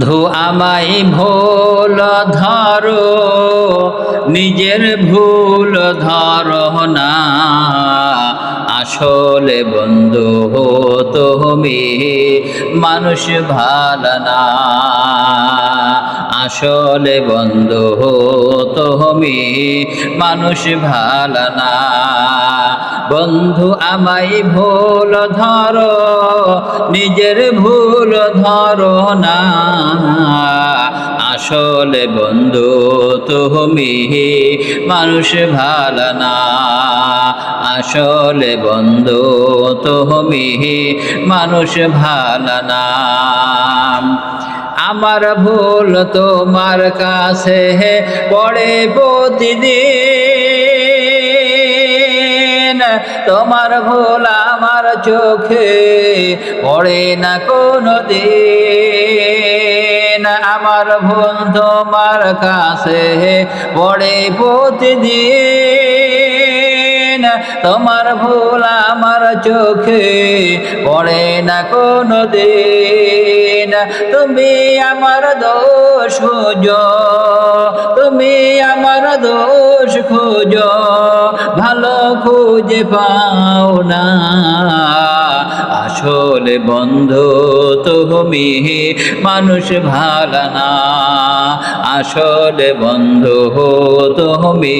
বন্ধু আমায় ভুল ধরো, নিজের ভুল ধরো না। আসলে বন্ধু তুমি মানুষ ভালো না। আসলে বন্ধু তুমি মানুষ ভালো না। বন্ধু আমায় ভুল ধরো, নিজের ভুল ধরো না। আসলে বন্ধু তুমি মানুষ ভালো না। আসলে বন্ধু তুমি মানুষ ভালো না। আমার ভুল তোমার কাছে পড়ে প্রতিদিন, তোমার ভুল আমার চোখে পড়ে না কোনো দিন। আমার ভুল তোমার কাছে পড়ে প্রতিদিন, তোমার ভুল আমার চোখে পড়ে না কোনো দিন। তুমি আমার দোষ খোঁজো, তুমি আমার দোষ খোঁজো, ভালো খুঁজে পাও না। আসলে বন্ধু তুমি মানুষ ভালো না। আসলে বন্ধু তুমি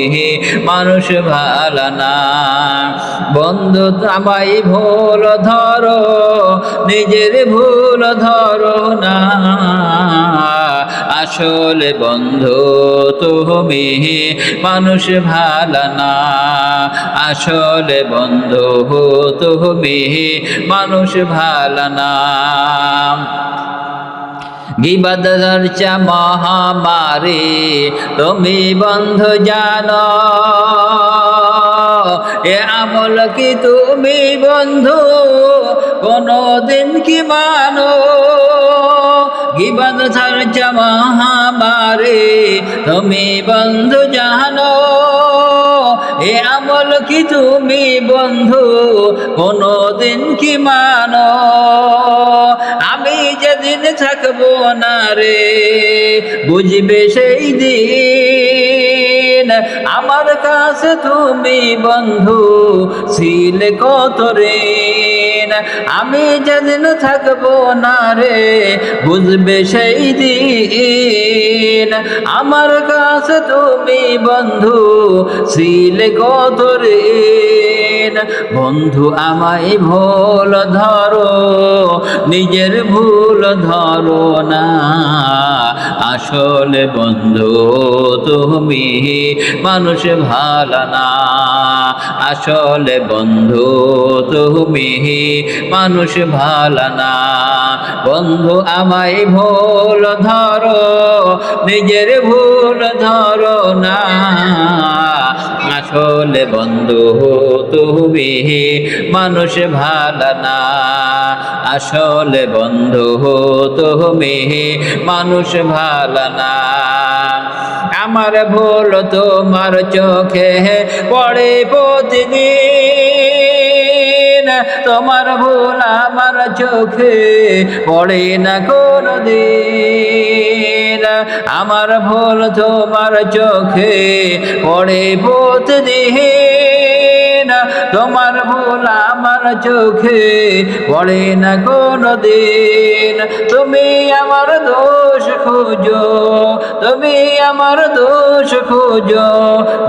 মানুষ ভালো না। বন্ধু আমায় ভুল ধরো, নিজের ভুল ধরো না। আসলে বন্ধু তুমি মানুষ ভালো না। আসলে বন্ধু তুমি মানুষ ভালো না। গীবত চর্চা মহামারী তুমি বন্ধু জানো, এ আমল কি তুমি বন্ধু কোনদিন কি মানো? গীবত চর্চা মহামারী তুমি বন্ধু জানো, এ আমল কি তুমি বন্ধু কোনদিন কি মানো? আমি যেদিন থাকবো না রে বুঝবে সেই দিন, আমার কাছে তুমি বন্ধু ছিলে কত ঋণ। আমি যেদিন থাকবো না রে বুঝবে সেই দিন, আমার কাছে তুমি বন্ধু ছিলে কত ঋণ। বন্ধু আমায় ভুল ধরো, নিজের ভুল ধরো না। আসলে বন্ধু তুমি মানুষ ভালো না। আসলে বন্ধু তুমি মানুষ ভালো না। বন্ধু আমায় ভুল ধরো, নিজের ভুল ধরো না। আসলে বন্ধু তুমি মানুষ ভালো না। আসলে বন্ধু তুমি মানুষ ভালো না। আমার ভুল তোমার চোখে পড়ে প্রতিদিন, তোমার ভুল আমার চোখে পড়ে না কোনো দিন। আমার ভুল তোমার চোখে পড়ে প্রতিদিন, তোমার ভুল আমার চোখে পড়ে না কোনো দিন। তুমি আমার দোষ খুঁজো, তুমি আমার দোষ খুঁজো,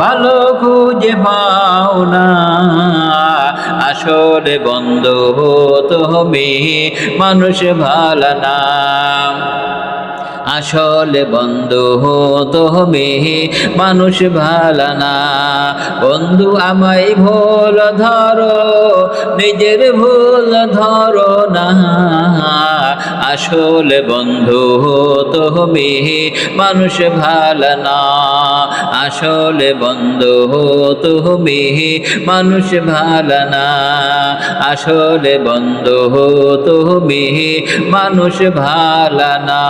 ভালো খুঁজে পাও না। আসলে বন্ধু তুমি মানুষ ভালো না। আসলে বন্ধু তুমি মানুষ ভালো না। বন্ধু আমায় ভুল ধরো, নিজের ভুল ধরো না। আসলে বন্ধু তুমি মানুষ ভালো না। আসলে বন্ধু তুমি মানুষ ভালো না। আসলে বন্ধু তুমি মানুষ ভালো না।